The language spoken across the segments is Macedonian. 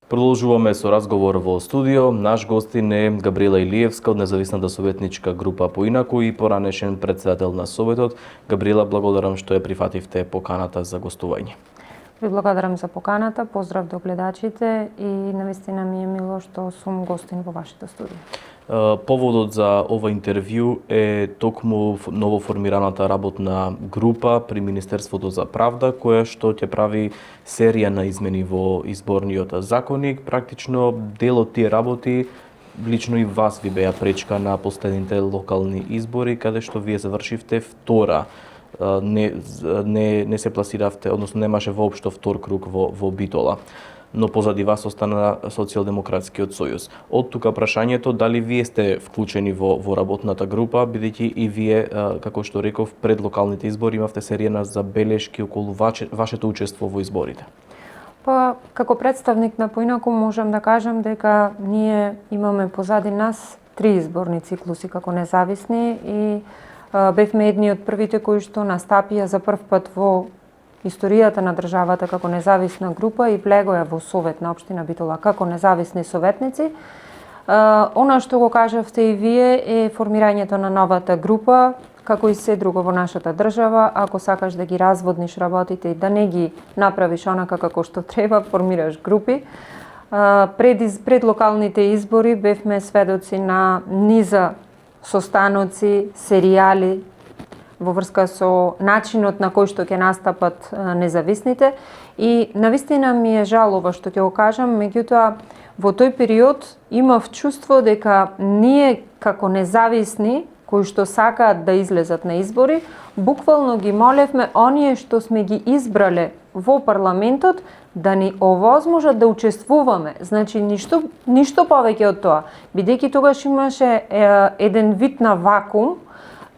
Продолжуваме со разговор во студио. Наш гостин е Габриела Илиевска од независната советничка група Поинаку и поранешен председател на Советот. Габриела, благодарам што ја прифативте поканата за гостување. Ви благодарам за поканата, поздрав до гледачите и навистина ми е мило што сум гостин во вашето студио. Поводот за ова интервју е токму новоформираната работна група при Министерството за правда, која што ќе прави серија на измени во изборниот законник. Практично дел од тие работи лично и вас ви беа пречка на последните локални избори, каде што вие завршивте втора. Не се пласиравте, односно немаше воопшто втор круг во Битола, но позади вас остана Социјалдемократскиот сојуз. Од тука прашањето дали вие сте вклучени во работната група, бидејќи и вие, како што реков, пред локалните избори имавте серија на забелешки околу вашето учество во изборите. Па, како представник на Поинаку можам да кажам дека ние имаме позади нас 3 изборни циклуси како независни и бевме едни од првите кои што настапија за прв пат во историјата на државата како независна група и влегоја во Совет на општина Битола како независни советници. Она што го кажавте и вие е формирањето на новата група, како и се друго во нашата држава. Ако сакаш да ги разводниш работите и да не ги направиш онака како што треба, формираш групи. Пред локалните избори бевме сведоци на низа состаноци, серијали во врска со начинот на кој што ќе настапат независните и навистина ми е жал ова што ќе го кажам, меѓутоа во тој период имав чувство дека ние како независни кои што сакаат да излезат на избори, буквално ги молевме оние што сме ги избрале во парламентот да ни овозможат да учествуваме. Значи ништо повеќе од тоа, бидејќи тогаш имаше еден вид на вакуум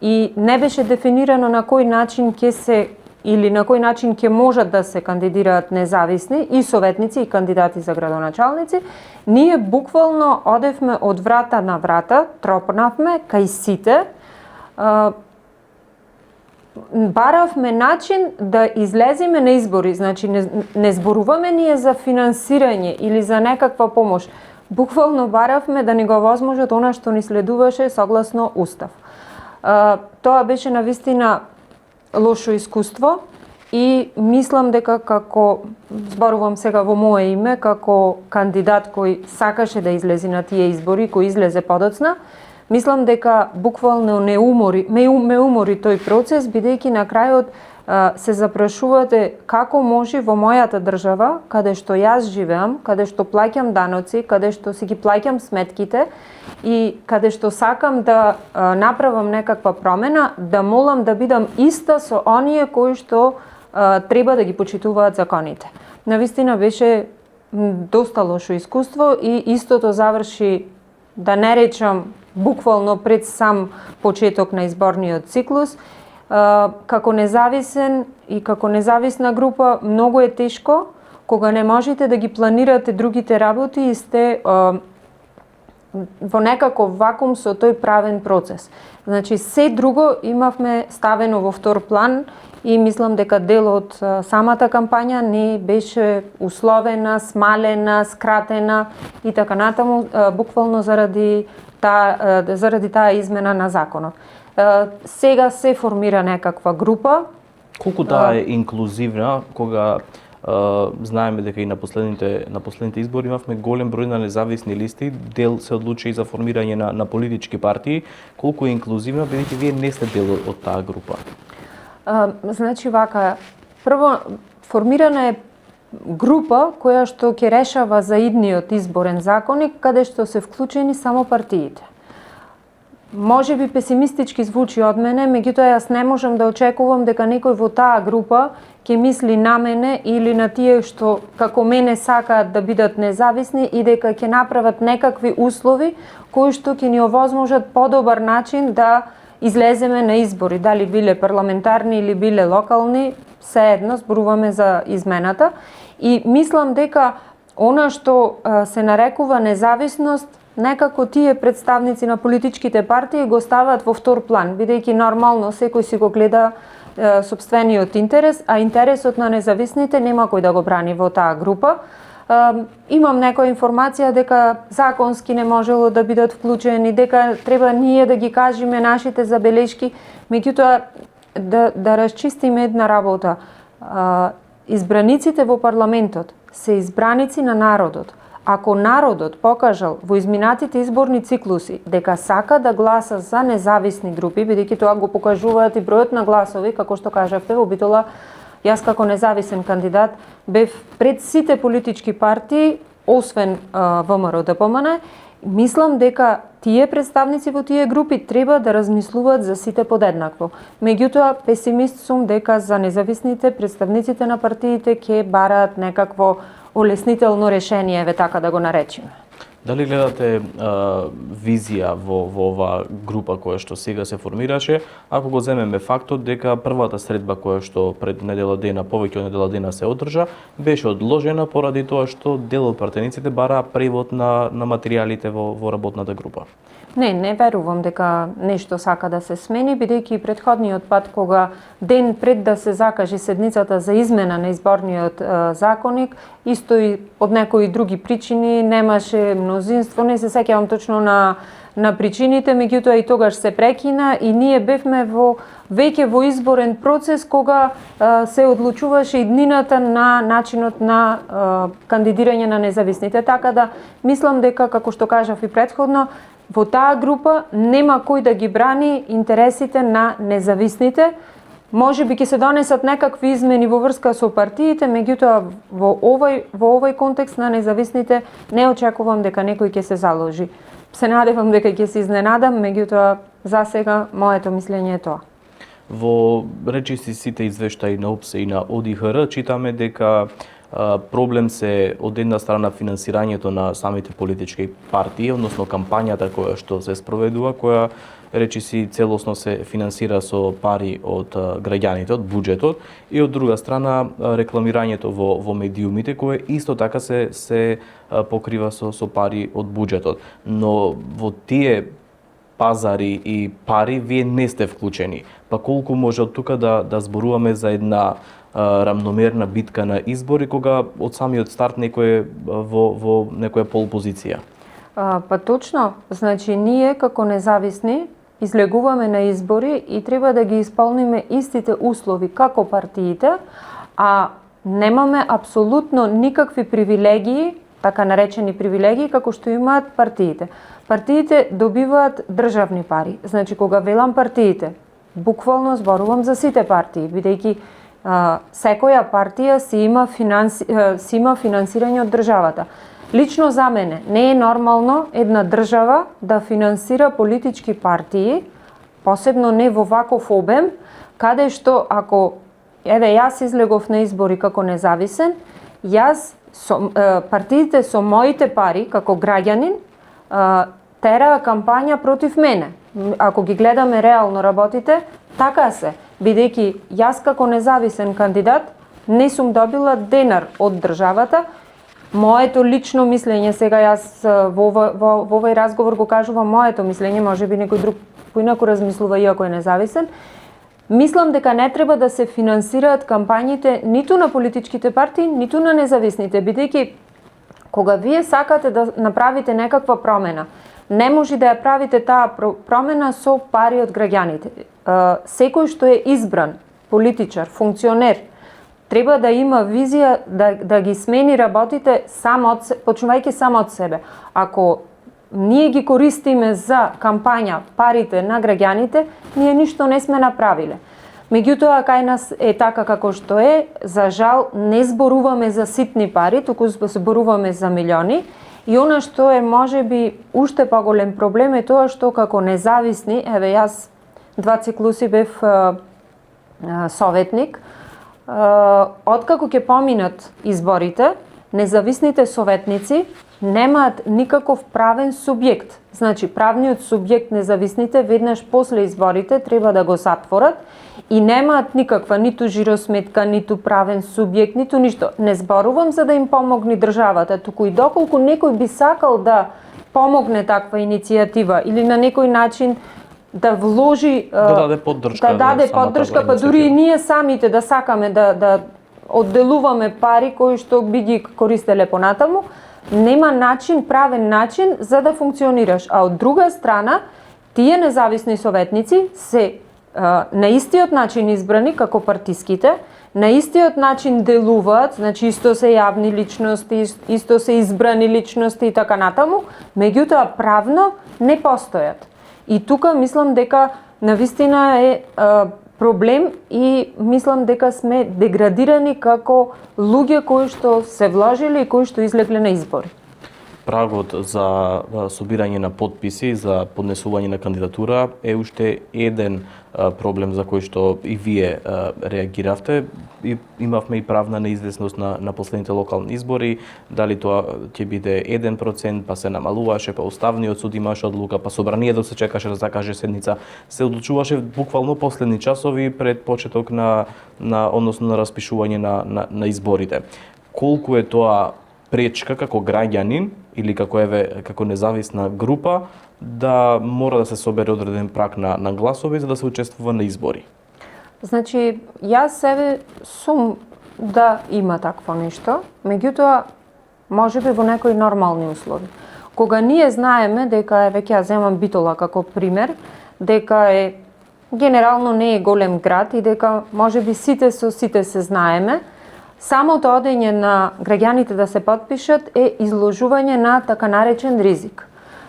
и не беше дефинирано на кој начин ќе се или на кој начин ќе можат да се кандидираат независни и советници и кандидати за градоначалници. Ние буквално одевме од врата на врата, тропнавме кај сите, баравме начин да излеземе на избори. Значи не зборуваме ние за финансирање или за некаква помош. Буквално баравме да ни го возможат она што ни следуваше согласно устав. Тоа беше навистина лошо искуство и мислам дека како, зборувам сега во мое име, како кандидат кој сакаше да излезе на тие избори, кој излезе подоцна, мислам дека буквално ме умори тој процес, бидејќи на крајот се запрашувате како може во мојата држава, каде што јас живеам, каде што плаќам даноци, каде што си ги плаќам сметките и каде што сакам да направам некаква промена, да молам да бидам иста со оние кои што треба да ги почитуваат законите. Навистина беше доста лошо искуство и истото заврши, да не речам буквално пред сам почеток на изборниот циклус. Како независен и како независна група многу е тешко кога не можете да ги планирате другите работи и сте во некаков вакуум со тој правен процес. Значи се друго имавме ставено во втор план и мислам дека дел од самата кампања не беше условена, смалена, скратена и така натаму, буквално заради таа измена на законот. Сега се формира некаква група. Колку таа е инклузивна, кога знаеме дека и на последните избори имавме голем број на независни листи, дел се одлучи и за формирање на политички партии. Колку е инклузивна, бидејќи вие не сте дел од таа група? Значи вака, прво формирана е група која што ќе решава за идниот изборен законник, каде што се вклучени само партиите. Може би песимистички звучи од мене, меѓутоа јас не можам да очекувам дека некој во таа група ќе мисли на мене или на тие што како мене сакаат да бидат независни и дека ќе направат некакви услови кои што ќе ни овозможат подобар начин да излеземе на избори, дали биле парламентарни или биле локални, сеедно зборуваме за измената. И мислам дека она што се нарекува независност, некако тие представници на политичките партии го ставаат во втор план, бидејќи нормално секој си го гледа сопствениот интерес, а интересот на независните нема кој да го брани во таа група. имам некоја информација дека законски не можело да бидат вклучени, дека треба ние да ги кажеме нашите забелешки, меѓутоа да расчистиме една работа. Избраниците во парламентот се избраници на народот. Ако народот покажал во изминатите изборни циклуси дека сака да гласа за независни групи, бидејќи тоа го покажуваат и бројот на гласови, како што кажавте, во Битола, јас како независен кандидат бев пред сите политички партии, освен ВМРО ДПМН, мислам дека тие представници во тие групи треба да размислуваат за сите подеднакво. Меѓутоа, песимист сум дека за независните представниците на партиите ќе бараат некакво олеснително решение, еве така да го наречеме. Дали гледате визија во оваа група која што сега се формираше, ако го земеме фактот дека првата средба која што пред недела дена, повеќе од недела дена се одржа, беше одложена поради тоа што дел од пратениците бараа превод на материјалите во работната група? Не верувам дека нешто сака да се смени, бидејќи претходниот пат кога ден пред да се закаже седницата за измена на изборниот законник, исто и од некои други причини немаше мнозинство, не се сеќавам точно на причините, меѓутоа и тогаш се прекина и ние бевме веќе во изборен процес кога се одлучуваше иднината на начинот на кандидирање на независните. Така да мислам дека, како што кажав и претходно, во таа група нема кој да ги брани интересите на независните. Може би ќе се донесат некакви измени во врска со партиите, меѓутоа во овој контекст на независните не очекувам дека некој ќе се заложи. Се надевам дека ќе се изненадам, меѓутоа за сега моето мислење е тоа. Во речиси сите извештаи на ОПСЕ и на ОДИХР читаме дека проблем се од една страна финансирањето на самите политички партии, односно кампањата која што се спроведува, која речиси целосно се финансира со пари од граѓаните, од буџетот, и од друга страна рекламирањето во медиумите, кое исто така се покрива со пари од буџетот. Но во тие пазари и пари вие не сте вклучени. Па колку може од тука да зборуваме за една рамномерна битка на избори, кога од самиот старт некој е во некоја полпозиција? Па точно, значи ние како независни излегуваме на избори и треба да ги исполниме истите услови како партиите, а немаме апсолутно никакви привилегии, така наречени привилегии, како што имаат партиите. Партиите добиваат државни пари. Значи, кога велам партиите, буквално зборувам за сите партии, бидејќи секоја партија си има финансирање од државата. Лично за мене не е нормално една држава да финансира политички партии, посебно не во ваков обем, каде што ако јас излегов на избори како независен, партиите со моите пари како граѓанин тераа кампања против мене. Ако ги гледаме реално работите, така се. Бидејќи јас како независен кандидат не сум добила денар од државата. Моето лично мислење, сега јас во овој разговор го кажувам моето мислење, може би некој друг поинаку размислува иако е независен. Мислам дека не треба да се финансираат кампањите ниту на политичките партии, ниту на независните, бидејќи кога вие сакате да направите некаква промена, не може да ја правите таа промена со пари од граѓаните. Секој што е избран политичар, функционер, треба да има визија да ги смени работите почнувајќи само од себе. Ако ние ги користиме за кампања парите на граѓаните, ние ништо не сме направиле. Меѓутоа, кај нас е така како што е, за жал не зборуваме за ситни пари, туку зборуваме за милиони. И она што е можеби уште поголем проблем е тоа што како независни, еве јас 2 циклуси бев советник, откако ќе поминат изборите, независните советници немаат никаков правен субјект. Значи, правниот субјект независните веднаш после изборите треба да го затворат и немаат никаква ниту жиросметка, ниту правен субјект, ниту ништо. Не зборувам за да им помогне државата, туку и доколку некој би сакал да помогне таква иницијатива или на некој начин да вложи да даде поддршка, па дури и ние самите да сакаме да одделуваме пари кои што би ги користеле понатаму, нема начин, правен начин за да функционираш. А од друга страна, тие независни советници се на истиот начин избрани како партиските, на истиот начин делуваат, значи исто се јавни личности, исто се избрани личности и така натаму, меѓутоа правно не постојат. И тука мислам дека навистина е проблем и мислам дека сме деградирани како луѓе кои што се вложили и кои што излегле на избори. Прагот за собирање на подписи за поднесување на кандидатура е уште еден проблем за кој што и вие реагиравте. И имавме и правна неизвестност на последните локални избори, дали тоа ќе биде 1%, па се намалуваше, па Уставниот суд имаше одлука, па Собранието се чекаше да закаже седница. Се одлучуваше буквално последни часови пред почеток на односно на распишување на изборите. Колку е тоа пречка како граѓанин или како независна група да мора да се собере одреден праг на гласови за да се учествува на избори? Значи, јас себе сум да има такво нешто, меѓутоа можеби во некои нормални услови. Кога ние знаеме дека веќе ја земам Битола како пример, дека генерално не е голем град и дека можеби сите се знаеме, самото одење на граѓаните да се потпишат е изложување на така наречен ризик.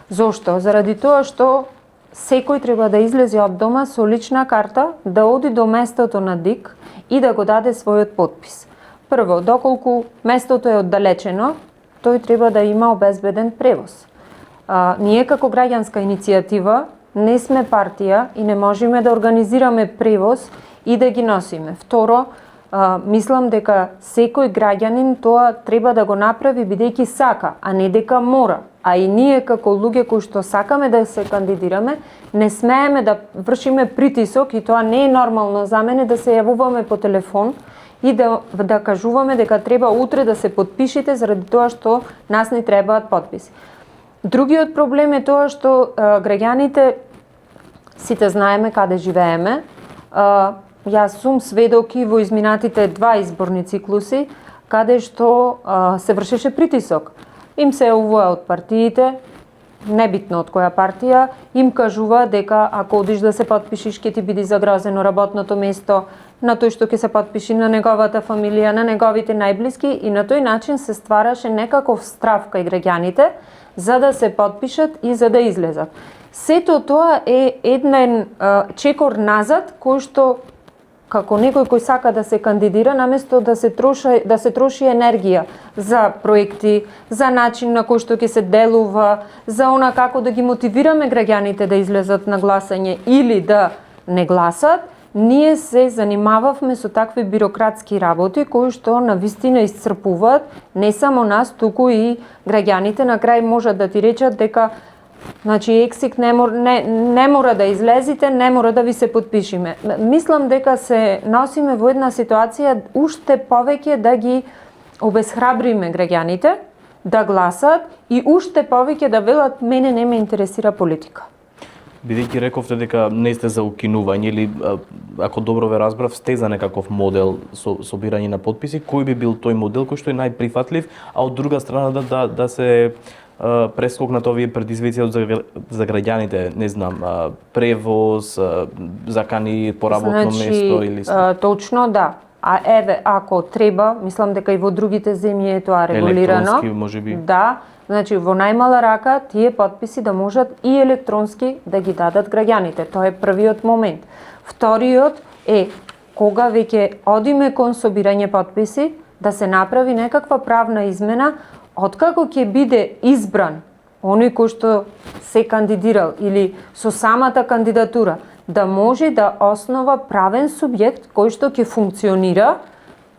Зошто? Заради тоа што секој треба да излезе од дома со лична карта, да оди до местото на ДИК и да го даде својот потпис. Прво, доколку местото е оддалечено, тој треба да има обезбеден превоз. Ние како граѓанска иницијатива не сме партија и не можеме да организираме превоз и да ги носиме. Второ, мислам дека секој граѓанин тоа треба да го направи бидејќи сака, а не дека мора. А и ние како луѓе кои што сакаме да се кандидираме, не смееме да вршиме притисок и тоа не е нормално за мене да се јавуваме по телефон и да кажуваме дека треба утре да се потпишите заради тоа што нас не требаат потписи. Другиот проблем е тоа што граѓаните сите знаеме каде живееме. Јас сум сведок и во изминатите 2 изборни циклуси каде што се вршеше притисок. Им се јавува од партиите, небитно од која партија, им кажува дека ако одиш да се потпишиш ќе ти биде загрозено работното место, на тој што ќе се потпиши на неговата фамилија, на неговите најблиски и на тој начин се ствараше некаков страв кај граѓаните за да се потпишат и за да излезат. Сето тоа е еден чекор назад кој што како некој кој сака да се кандидира, наместо да се троши енергија за проекти, за начин на кој што ќе се делува, за она како да ги мотивираме граѓаните да излезат на гласање или да не гласат, ние се занимававме со такви бирократски работи кои што навистина исцрпуваат не само нас, туку и граѓаните. На крај можат да ти речат дека значи ексик не мора да излезите, не мора да ви се потпишиме. Мислам дека се носиме во една ситуација уште повеќе да ги обесхрабриме граѓаните да гласат и уште повеќе да велат мене не ме интересира политика. Бидејќи рековте дека не сте за укинување или ако добро ве разбрав сте за некаков модел со собирање на потписи, кој би бил тој модел кој што е најприфатлив, а од друга страна да се прескокнат овие предизвици за граѓаните, не знам, превоз, закани по работно место или точно да. А еве ако треба, мислам дека и во другите земји е тоа регулирано. Електронски можеби. Да, значи во најмала рака тие потписи да можат и електронски да ги дадат граѓаните. Тоа е првиот момент. Вториот е кога веќе одиме кон собирање потписи да се направи некаква правна измена откако ќе биде избран оној кој што се кандидирал или со самата кандидатура да може да основа правен субјект кој што ќе функционира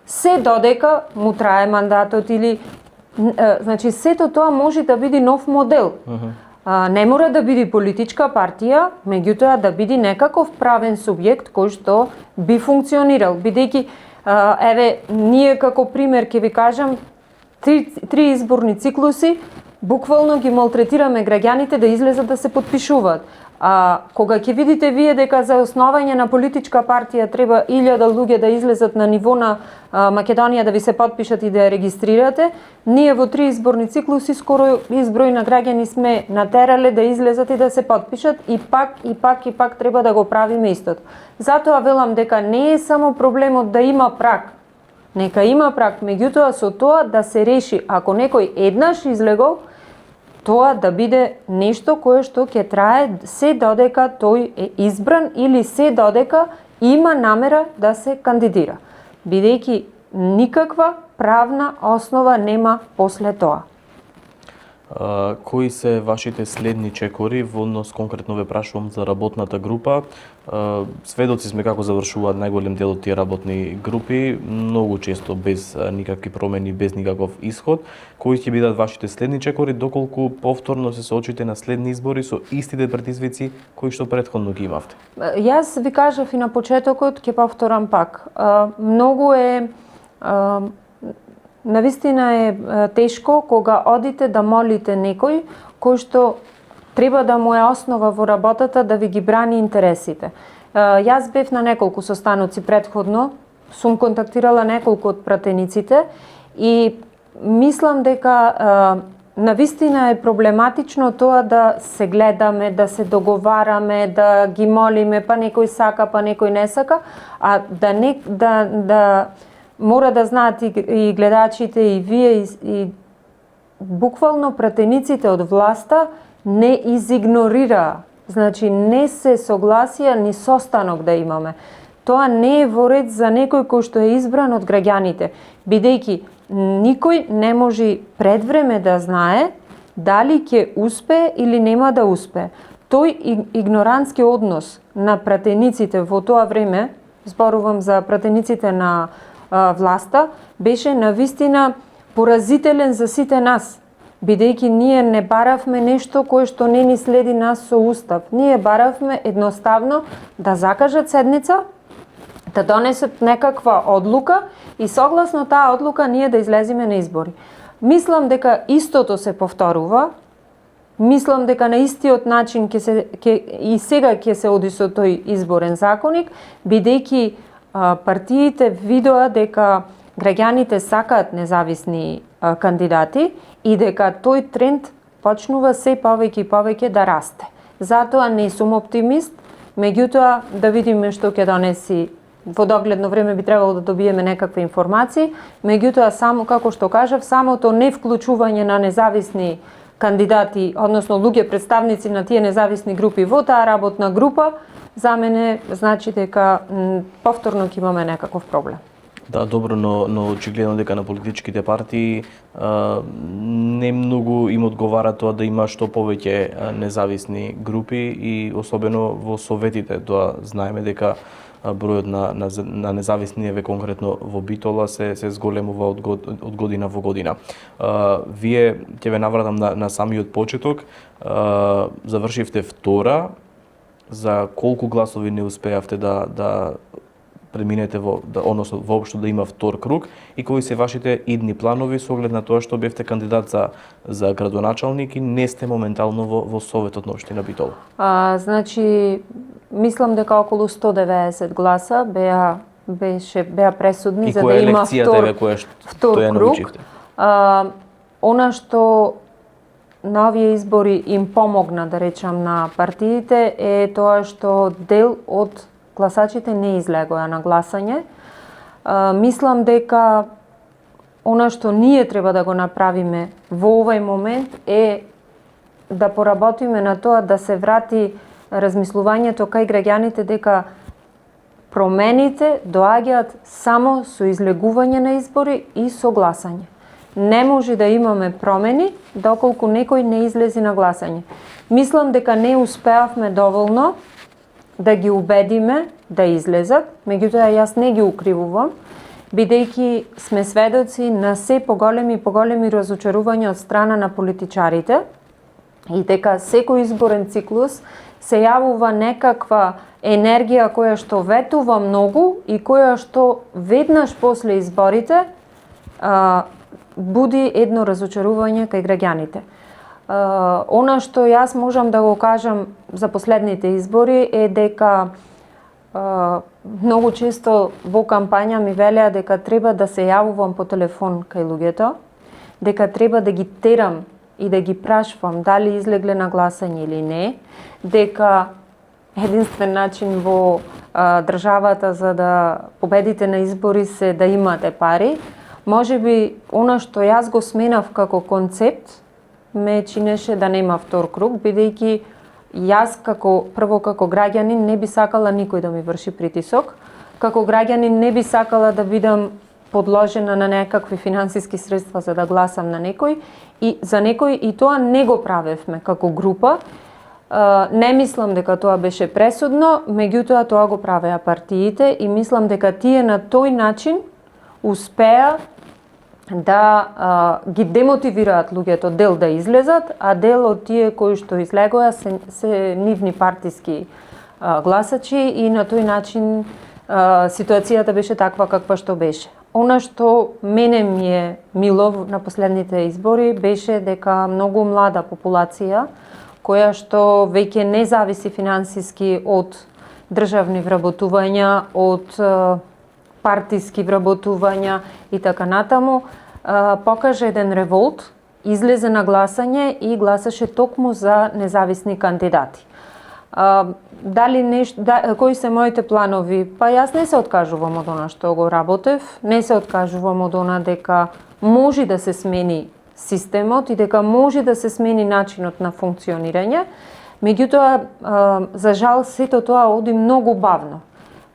се додека му трае мандатот или значи сето тоа може да биде нов модел. Не мора да биде политичка партија, меѓутоа да биде некаков правен субјект кој што би функционирал, бидејќи еве ние како пример ќе ви кажам три изборни циклуси буквално ги малтретираме граѓаните да излезат да се потпишуваат. Кога ќе видите вие дека за основање на политичка партија треба 1000 луѓе да излезат на ниво на Македонија да ви се потпишат и да ја регистрирате, ние во 3 изборни циклуси скоро изброј на граѓани сме натерале да излезат и да се потпишат и пак треба да го правиме истото. Затоа велам дека не е само проблемот да има праг. Нека има праг, меѓутоа со тоа да се реши, ако некој еднаш излегол, тоа да биде нешто кое што ќе трае се додека тој е избран или се додека има намера да се кандидира, бидејќи никаква правна основа нема после тоа. Кои се вашите следни чекори во однос, конкретно ве прашувам за работната група? Сведоци сме како завршуваат најголем дел од тие работни групи, многу често без никакви промени, без никаков исход. Кои ќе бидат вашите следни чекори доколку повторно се соочите на следни избори со истите предизвици кои што претходно ги имавте? Јас ви кажав и на почетокот, ќе повторам пак. Многу е навистина е тешко кога одите да молите некој кој што треба да му е основа во работата да ви ги брани интересите. Јас бев на неколку состаноци претходно, сум контактирала неколку од пратениците и мислам дека навистина е проблематично тоа да се гледаме, да се договараме, да ги молиме, па некој сака, па некој не сака, а да мора да знаат и гледачите и вие и буквално пратениците од власта не изигнорираа. Значи не се согласија ни состанок да имаме. Тоа не е во ред за некој кој што е избран од граѓаните, бидејќи никој не може пред време да знае дали ќе успее или нема да успее. Тој игнорантски однос на пратениците во тоа време, зборувам за пратениците на власта, беше навистина поразителен за сите нас, бидејќи ние не баравме нешто кое што не ни следи нас со устав. Ние баравме едноставно да закажат седница, да донесат некаква одлука и согласно таа одлука ние да излеземе на избори. Мислам дека истото се повторува. Мислам дека на истиот начин и сега ќе се оди со тој изборен законник, бидејќи партиите видоа дека граѓаните сакаат независни кандидати и дека тој тренд почнува се повеќе и повеќе да расте. Затоа не сум оптимист, меѓутоа да видиме што ќе донеси. Во догледно време би требало да добиеме некакви информации, меѓутоа само како што кажав, самото не вклучување на независни кандидати, односно луѓе представници на тие независни групи во таа работна група, за мене значи дека повторно ќе имаме некаков проблем. Да, добро, но очигледно дека на политичките партии не многу им одговара тоа да има што повеќе независни групи и особено во советите. Тоа знаеме дека бројот на независни, еве конкретно во Битола, се зголемува од година во година. Вие, ќе ве навратам на самиот почеток, завршивте втора, за колку гласови не успеавте да преминете односно воопшто да има втор круг и кои се вашите идни планови со оглед на тоа што бевте кандидат за градоначалник и не сте моментално во Советот на општина Битола? Значи, мислам дека околу 190 гласа беа пресудни за да има втор круг. Она што на овие избори им помогна, да речам, на партиите е тоа што дел од гласачите не излегоа на гласање. Мислам дека она што ние треба да го направиме во овој момент е да поработиме на тоа да се врати размислувањето кај граѓаните дека промените доаѓаат само со излегување на избори и со гласање. Не може да имаме промени доколку некој не излези на гласање. Мислам дека не успеавме доволно да ги убедиме да излезат, меѓутоа јас не ги укривувам, бидејќи сме сведоци на се поголеми и поголеми разочарувања од страна на политичарите и дека секој изборен циклус се јавува некаква енергија која што ветува многу и која што веднаш после изборите буди едно разочарување кај граѓаните. Она што јас можам да го кажам за последните избори е дека многу често во кампања ми велеа дека треба да се јавувам по телефон кај луѓето, дека треба да ги терам и да ги прашувам дали излегле на гласање или не, дека единствен начин во државата за да победите на избори се да имате пари. Можеби она што јас го сменав како концепт ме чинеше да нема втор круг, бидејќи јас прво како граѓанин не би сакала никој да ми врши притисок, како граѓанин не би сакала да бидам подложена на некакви финансиски средства за да гласам на некој и за некој, и тоа не го правевме како група. Не мислам дека тоа беше пресудно, меѓутоа тоа го правеа партиите и мислам дека тие на тој начин успеа да ги демотивираат луѓето дел да излезат, а дел од тие кои што излегоа се нивни партиски гласачи и на тој начин ситуацијата беше таква каква што беше. Она што мене ми е мило на последните избори беше дека многу млада популација која што веќе не зависи финансиски од државни вработувања, од партиски вработувања и така натаму, покажа еден револт, излезе на гласање и гласаше токму за независни кандидати. Кои се моите планови? Па јас не се откажувам од она што го работев, не се откажувам од она дека може да се смени системот и дека може да се смени начинот на функционирање. Меѓутоа, за жал, сето тоа оди многу бавно.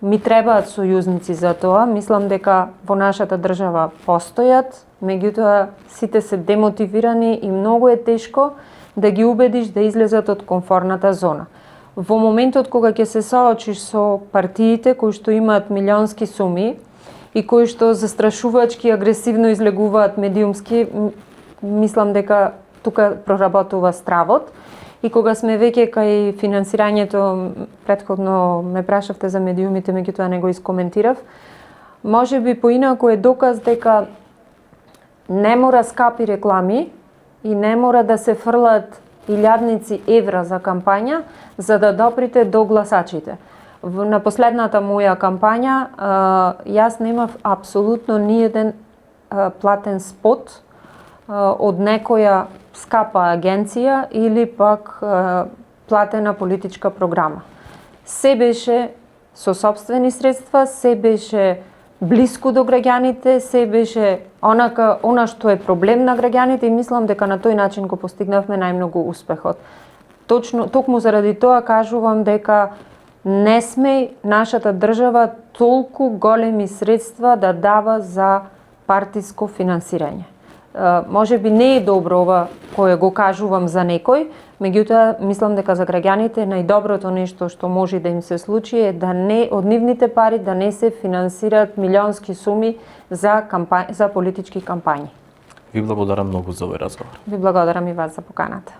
Ми требаат сојузници за тоа. Мислам дека во нашата држава постојат, меѓутоа сите се демотивирани и многу е тешко да ги убедиш да излезат од комфорната зона. Во моментот кога ќе се соочиш со партиите кои што имаат милионски суми и кои што застрашувачки агресивно излегуваат медиумски, мислам дека тука проработува стравот. И кога сме веќе кај финансирањето, претходно ме прашавте за медиумите, меѓутоа не го искоментирав, можеби поинаку е доказ дека не мора скапи реклами и не мора да се фрлат илјадници евра за кампања за да доприте до гласачите. На последната моја кампања јас немав апсолутно ниеден платен спот од некоја скапа агенција или пак платена политичка програма. Се беше со сопствени средства, се беше блиску до граѓаните, се беше она што е проблем на граѓаните и мислам дека на тој начин го постигнавме најмногу успехот. Токму заради тоа кажувам дека не сме нашата држава толку големи средства да дава за партиско финансирање. Може би не е добро ова кое го кажувам за некој, меѓутоа мислам дека за граѓаните најдоброто нешто што може да им се случи е да не од нивните пари да не се финансираат милионски суми за политички кампањи. Ви благодарам многу за овој разговор. Ви благодарам и вас за поканата.